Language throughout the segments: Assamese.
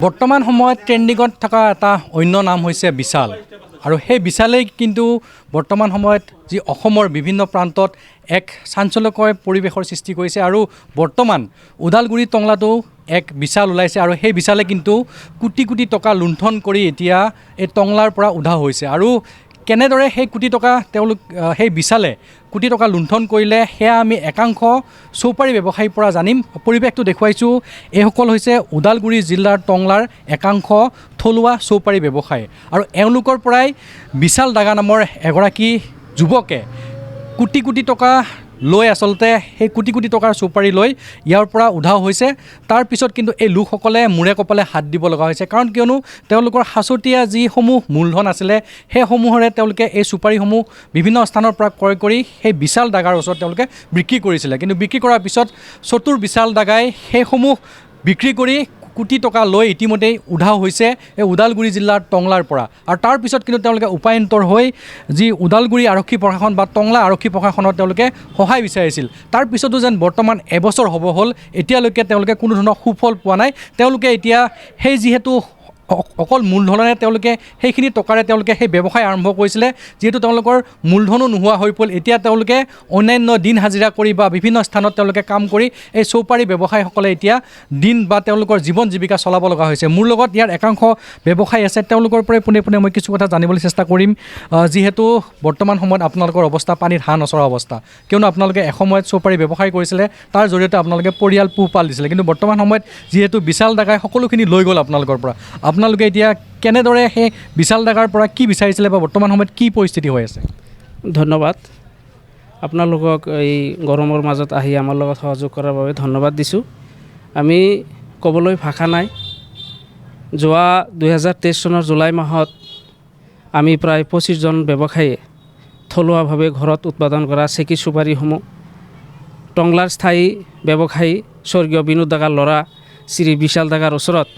বৰ্তমান সময়ত ট্ৰেণ্ডিঙত থকা এটা অন্য নাম হৈছে বিশাল আৰু সেই বিশালেই কিন্তু বৰ্তমান সময়ত যি অসমৰ বিভিন্ন প্ৰান্তত এক চাঞ্চল্যকৰ পৰিৱেশৰ সৃষ্টি কৰিছে আৰু বৰ্তমান ওদালগুৰি টংলাটো এক বিশাল ওলাইছে আৰু সেই বিশালে কিন্তু কোটি কোটি টকা লুণ্ঠন কৰি এতিয়া এই টংলাৰ পৰা উধাও হৈছে আৰু কেনেদৰে সেই কোটি টকা তেওঁলোক সেই বিশালে কোটি টকা লুণ্ঠন কৰিলে সেয়া আমি একাংশ চৌপাৰী ব্যৱসায়ীৰ পৰা জানিম। পৰিৱেশটো দেখুৱাইছোঁ, এইসকল হৈছে ওদালগুৰি জিলাৰ টংলাৰ একাংশ থলুৱা চৌপাৰী ব্যৱসায়ী আৰু এওঁলোকৰ পৰাই বিশাল ডাগা নামৰ এগৰাকী যুৱকে কোটি কোটি টকা লৈ আচলতে সেই কোটি কোটি টকাৰ চৌপাৰী লৈ ইয়াৰ পৰা উধাও হৈছে। তাৰ পিছত কিন্তু এই লোকসকলে মূৰে কপালে হাত দিব লগা হৈছে, কাৰণ কিয়নো তেওঁলোকৰ সাঁচতীয়া যিসমূহ মূলধন আছিলে সেইসমূহৰে তেওঁলোকে এই চুপাৰীসমূহ বিভিন্ন স্থানৰ পৰা ক্ৰয় কৰি সেই বিশাল ডাগাৰ ওচৰত তেওঁলোকে বিক্ৰী কৰিছিলে। কিন্তু বিক্ৰী কৰাৰ পিছত চতুৰ বিশাল ডাগাই সেইসমূহ বিক্ৰী কৰি কোটি টকা লৈ ইতিমধ্যেই উধাও হৈছে এই ওদালগুৰি জিলাৰ টংলাৰ পৰা। আৰু তাৰ পিছত কিন্তু তেওঁলোকে উপায়ন্তৰ হৈ যি ওদালগুৰি আৰক্ষী প্ৰশাসন বা টংলা আৰক্ষী প্ৰশাসনত তেওঁলোকে সহায় বিচাৰিছিল। তাৰ পিছতো যেন বৰ্তমান এবছৰ হ'ব হ'ল, এতিয়ালৈকে তেওঁলোকে কোনো ধৰণৰ সুফল পোৱা নাই। তেওঁলোকে এতিয়া সেই যিহেতু অকল মূলধনেৰে তেওঁলোকে সেইখিনি টকাৰে তেওঁলোকে সেই ব্যৱসায় আৰম্ভ কৰিছিলে, যিহেতু তেওঁলোকৰ মূলধনো নোহোৱা হৈ পৰিল, এতিয়া তেওঁলোকে অন্যান্য দিন হাজিৰা কৰি বা বিভিন্ন স্থানত তেওঁলোকে কাম কৰি এই চৌপাৰী ব্যৱসায়ীসকলে এতিয়া দিন বা তেওঁলোকৰ জীৱন জীৱিকা চলাব লগা হৈছে। মোৰ লগত ইয়াৰ একাংশ ব্যৱসায়ী আছে, তেওঁলোকৰ পৰাই পোনে পোনে মই কিছু কথা জানিবলৈ চেষ্টা কৰিম। যিহেতু বৰ্তমান সময়ত আপোনালোকৰ অৱস্থা পানীত হাঁহ নচৰা অৱস্থা, কিয়নো আপোনালোকে এসময়ত চৌপাৰী ব্যৱসায় কৰিছিলে, তাৰ জৰিয়তে আপোনালোকে পৰিয়াল পোহপাল দিছিলে, কিন্তু বৰ্তমান সময়ত যিহেতু বিশাল ডাগাই সকলোখিনি লৈ গ'ল আপোনালোকৰ পৰা, আপোনালোকে এতিয়া কেনেদৰে সেই বিশাল ডাগাৰ পৰা কি বিচাৰিছিলে বা বৰ্তমান সময়ত কি পৰিস্থিতি হৈ আছে? ধন্যবাদ। আপোনালোকক এই গৰমৰ মাজত আহি আমাৰ লগত সহযোগ কৰাৰ বাবে ধন্যবাদ দিছোঁ। আমি ক'বলৈ ভাষা নাই। যোৱা 2023 চনৰ জুলাই মাহত আমি প্ৰায় 25জন ব্যৱসায়ীয়ে থলুৱাভাৱে ঘৰত উৎপাদন কৰা চেকি চুপাৰীসমূহ টংলাৰ স্থায়ী ব্যৱসায়ী স্বৰ্গীয় বিনোদ ডাগাৰ ল'ৰা শ্ৰী বিশাল ডাগাৰ ওচৰত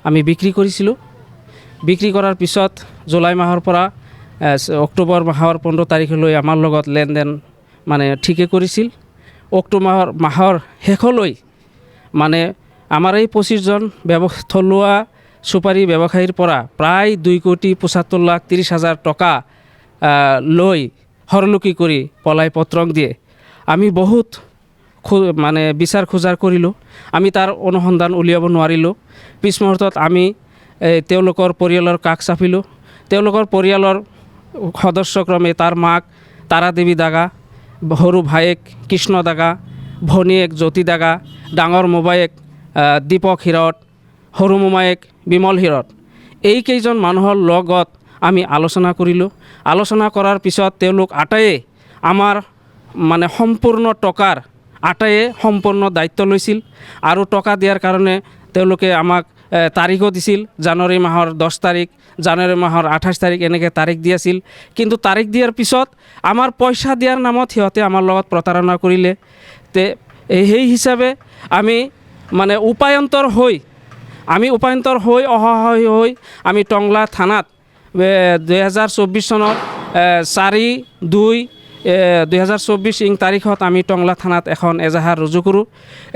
আমি বিক্ৰী কৰিছিলোঁ। বিক্ৰী কৰাৰ পিছত জুলাই মাহৰ পৰা অক্টোবৰ মাহৰ 15 তাৰিখলৈ আমাৰ লগত লেনদেন মানে ঠিকে কৰিছিল। অক্টোবৰ মাহৰ শেষলৈ মানে আমাৰ এই 25জন থলুৱা চুপাৰী ব্যৱসায়ীৰ পৰা প্ৰায় 2,75,30,000 টকা লৈ হৰলুকি কৰি পলাই পত্ৰং দিয়ে। আমি বহুত মানে বিচাৰ খোজাৰ কৰিলোঁ, আমি তাৰ অনুসন্ধান উলিয়াব নোৱাৰিলোঁ। পিছ মুহূৰ্তত আমি তেওঁলোকৰ পৰিয়ালৰ কাষ চাপিলোঁ। তেওঁলোকৰ পৰিয়ালৰ সদস্যক্ৰমে তাৰ মাক তাৰা দেৱী ডাগা, সৰু ভায়েক কৃষ্ণ ডাগা, ভনীয়েক জ্যোতি ডাগা, ডাঙৰ মোমায়েক দীপক হিৰত, সৰু মোমায়েক বিমল হিৰত, এইকেইজন মানুহৰ লগত আমি আলোচনা কৰিলোঁ। আলোচনা কৰাৰ পিছত তেওঁলোক আটায়ে আমাৰ মানে সম্পূৰ্ণ টকাৰ আটায়ে সম্পূৰ্ণ দায়িত্ব লৈছিল আৰু টকা দিয়াৰ কাৰণে তেওঁলোকে আমাক তাৰিখো দিছিল। জানুৱাৰী মাহৰ 10 তাৰিখ, জানুৱাৰী মাহৰ 28 তাৰিখ এনেকৈ তাৰিখ দি আছিল। কিন্তু তাৰিখ দিয়াৰ পিছত আমাৰ পইচা দিয়াৰ নামত সিহঁতে আমাৰ লগত প্ৰতাৰণা কৰিলে। সেই হিচাপে আমি মানে উপায়ন্তৰ হৈ অসহায় হৈ আমি টংলা থানাত 2024 চনৰ 4/2/2024 তাৰিখত আমি টংলা থানাত এখন এজাহাৰ ৰুজু কৰোঁ।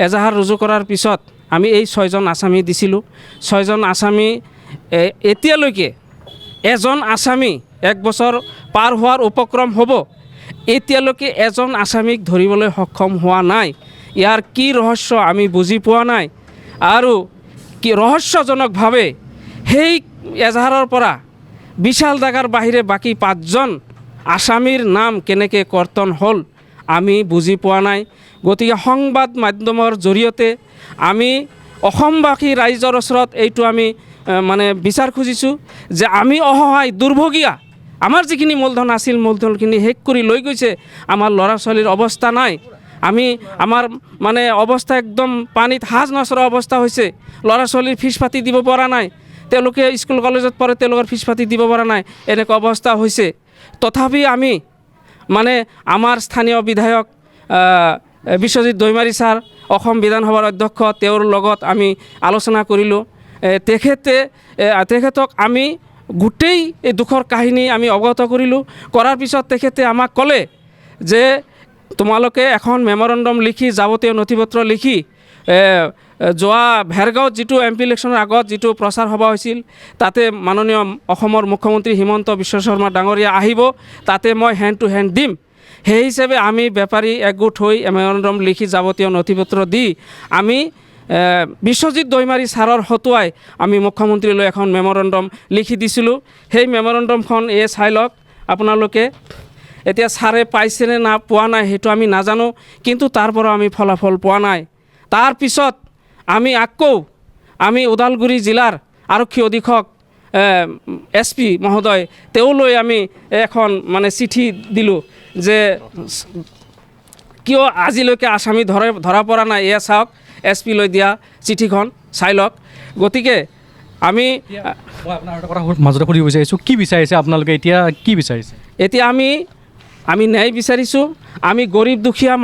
এজাহাৰ ৰুজু কৰাৰ পিছত আমি এই 6জন আসামী দিছিলোঁ। 6জন আসামী এতিয়ালৈকে এজন আসামী 1 বছৰ পাৰ হোৱাৰ উপক্ৰম হ'ব, এতিয়ালৈকে এজন আসামীক ধৰিবলৈ সক্ষম হোৱা নাই। ইয়াৰ কি ৰহস্য আমি বুজি পোৱা নাই আৰু কি ৰহস্যজনকভাৱে সেই এজাহাৰৰ পৰা বিশাল ডাগাৰ বাহিৰে বাকী 5জন আসামীৰ নাম কেনেকৈ কৰ্তন হ'ল আমি বুজি পোৱা নাই। গতিকে সংবাদ মাধ্যমৰ জৰিয়তে আমি অসমবাসী ৰাইজৰ ওচৰত এইটো আমি মানে বিচাৰ খুজিছোঁ যে আমি অসহায় দুৰ্ভগীয়া, আমাৰ যিখিনি মূলধন আছিল মূলধনখিনি শেষ কৰি লৈ গৈছে। আমাৰ ল'ৰা ছোৱালীৰ অৱস্থা নাই, আমাৰ মানে অৱস্থা একদম পানীত হাঁহ নচৰা অৱস্থা হৈছে। ল'ৰা ছোৱালীৰ ফিজ পাতি দিব পৰা নাই, তেওঁলোকে স্কুল কলেজত পঢ়ে, তেওঁলোকৰ ফিজ পাতি দিব পৰা নাই, এনেকুৱা অৱস্থা হৈছে। তথাপি আমি মানে আমাৰ স্থানীয় বিধায়ক বিশ্বজিৎ দৈমাৰী ছাৰ, অসম বিধানসভাৰ অধ্যক্ষ, তেওঁৰ লগত আমি আলোচনা কৰিলোঁ। তেখেতক আমি গোটেই এই দুখৰ কাহিনী আমি অৱগত কৰিলোঁ। কৰাৰ পিছত তেখেতে আমাক ক'লে যে তোমালোকে এখন মেমৰেণ্ডম লিখি যাৱতীয় নথি পত্ৰ লিখি যোৱা ভেৰগাঁৱত যিটো MP ইলেকশ্যনৰ আগত যিটো প্ৰচাৰ সভা হৈছিল তাতে মাননীয় অসমৰ মুখ্যমন্ত্ৰী হিমন্ত বিশ্ব শৰ্মা ডাঙৰীয়া আহিব, তাতে মই হেণ্ড টু হেণ্ড দিম। সেই হিচাপে আমি বেপাৰী একগোট হৈ মেমৰেণ্ডম লিখি যাৱতীয় নথিপত্ৰ দি আমি বিশ্বজিৎ দৈমাৰী ছাৰৰ হতুৱাই আমি মুখ্যমন্ত্ৰীলৈ এখন মেমৰেণ্ডম লিখি দিছিলোঁ। সেই মেমৰেণ্ডমখন চাই লওক আপোনালোকে। এতিয়া ছাৰে পাইছেনে না পোৱা নাই সেইটো আমি নাজানো, কিন্তু তাৰ পৰা আমি ফলাফল পোৱা নাই। তাৰপিছত আমি ওদালগুৰি জিলাৰ আৰক্ষী অধীক্ষক SP মহোদয় তেওঁলৈ আমি এখন মানে চিঠি দিলোঁ যে কিয় আজিলৈকে আসামী ধৰা পৰা নাই, এয়া চাওক SP লৈ দিয়া চিঠিখন চাই লওক। গতিকে আমি মই আপোনাৰ এটা কথা মাজতে সুধিব বিচাৰিছোঁ, কি বিচাৰিছে আপোনালোকে এতিয়া, কি বিচাৰিছে? এতিয়া আমি ন্যায় বিচাৰিছোঁ। আমি গৰীব দুখীয়া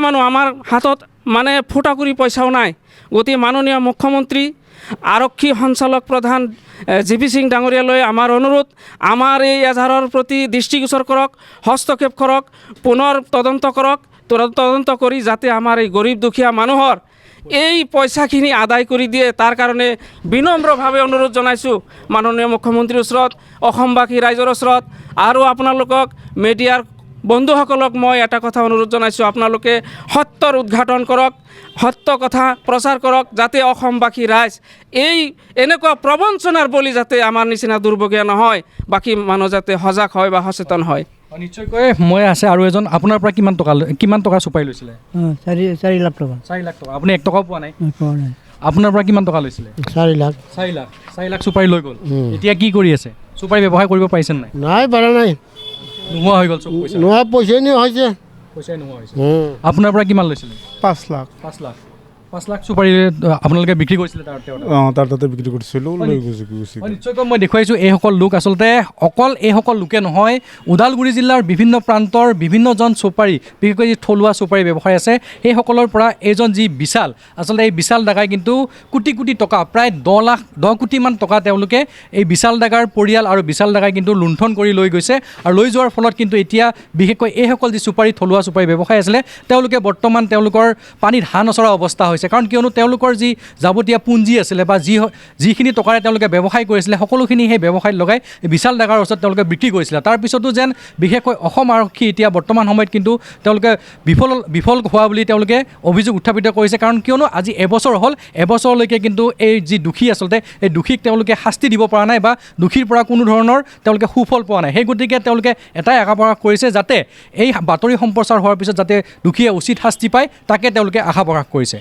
মানুহ, আমাৰ হাতত মানে ফুটা কৰি পইচাও নাই। গতিকে মাননীয় মুখ্যমন্ত্ৰী, আৰক্ষী সঞ্চালক প্ৰধান GP সিং ডাঙৰীয়ালৈ আমাৰ অনুৰোধ, আমাৰ এই এজাহাৰৰ প্ৰতি দৃষ্টিগোচৰ কৰক, হস্তক্ষেপ কৰক, পুনৰ তদন্ত কৰি যাতে আমাৰ এই গৰীব দুখীয়া মানুহৰ এই পইচাখিনি আদায় কৰি দিয়ে, তাৰ কাৰণে বিনম্ৰভাৱে অনুৰোধ জনাইছোঁ মাননীয় মুখ্যমন্ত্ৰীৰ ওচৰত, অসমবাসী ৰাইজৰ ওচৰত। আৰু আপোনালোকক মিডিয়াৰ বন্ধুসকলক মই এটা কথা অনুৰোধ জনাইছোঁ, আপোনালোকে সত্যৰ উদ্ঘাটন কৰক, সত্য কথা প্ৰচাৰ কৰক, যাতে অসমবাসী ৰাইজ এনেকুৱা প্ৰবঞ্চনাৰ বলি যাতে আমাৰ নিচিনা দুৰ্ভগীয়া নহয়, বাকী মানুহ যাতে সজাগ হয় বা সচেতন হয়। নিশ্চয়কৈ মই আছে আৰু এজন। আপোনাৰ পৰা কিমান টকা চুপাৰি লৈছিলে? 4 লাখ টকা। 4 লাখ টকা। আপুনি 1 টকাও পোৱা নাই? পোৱা নাই। আপোনাৰ পৰা কিমান টকা লৈছিলে? 4 লাখ। 4 লাখ চুপাৰি লৈ গ'ল। এতিয়া কি কৰি আছে? চুপাৰি ব্যৱসায় কৰিব পাৰিছে নাই? নাই, পৰা নাই, নোহোৱা হৈ গ'ল চব পইচা? নোহোৱা পইচাই নোহোৱা হৈছে। পইচাই নোহোৱা হৈছে। আপোনাৰ পৰা কিমান লৈছিলে? 5 লাখ। 5 লাখ চুপাৰি আপোনালোকে বিক্ৰী কৰিছিলে তাৰ তাতে বিক্ৰী কৰিছিলোঁ। নিশ্চয়কৈ মই দেখুৱাইছোঁ এইসকল লোক আচলতে অকল এইসকল লোকে নহয়, ওদালগুৰি জিলাৰ বিভিন্ন প্ৰান্তৰ বিভিন্নজন চুপাৰী, বিশেষকৈ যি থলুৱা চুপাৰী ব্যৱসায় আছে, সেইসকলৰ পৰা এইজন যি বিশাল, আচলতে এই বিশাল ডেকাই কিন্তু কোটি কোটি টকা, প্ৰায় 10 কোটিমান টকা তেওঁলোকে এই বিশাল ডেকাৰ পৰিয়াল আৰু বিশাল ডেকাই কিন্তু লুণ্ঠন কৰি লৈ গৈছে। আৰু লৈ যোৱাৰ ফলত কিন্তু এতিয়া বিশেষকৈ এইসকল যি চুপাৰী, থলুৱা চুপাৰী ব্যৱসায় আছিলে, তেওঁলোকে বৰ্তমান তেওঁলোকৰ পানীত হাঁহ নচৰা অৱস্থা হৈছে। কাৰণ কিয়নো তেওঁলোকৰ যি যাৱতীয় পুঞ্জি আছিলে বা যিখিনি টকাৰে তেওঁলোকে ব্যৱসায় কৰিছিলে, সকলোখিনি সেই ব্যৱসায়ত লগাই বিশাল ডেকাৰ ওচৰত তেওঁলোকে বিক্ৰী কৰিছিলে। তাৰপিছতো যেন বিশেষকৈ অসম আৰক্ষী এতিয়া বৰ্তমান সময়ত কিন্তু তেওঁলোকে বিফল হোৱা বুলি তেওঁলোকে অভিযোগ উত্থাপিত কৰিছে। কাৰণ কিয়নো আজি এবছৰ হ'ল, এবছৰলৈকে কিন্তু এই যি দোষী আচলতে এই দোষীক তেওঁলোকে শাস্তি দিব পৰা নাই বা দোষীৰ পৰা কোনো ধৰণৰ তেওঁলোকে সুফল পোৱা নাই। সেই গতিকে তেওঁলোকে এটাই আশা প্ৰকাশ কৰিছে, যাতে এই বাতৰি সম্প্ৰচাৰ হোৱাৰ পিছত যাতে দোষীয়ে উচিত শাস্তি পায়, তাকে তেওঁলোকে আশা প্ৰকাশ কৰিছে।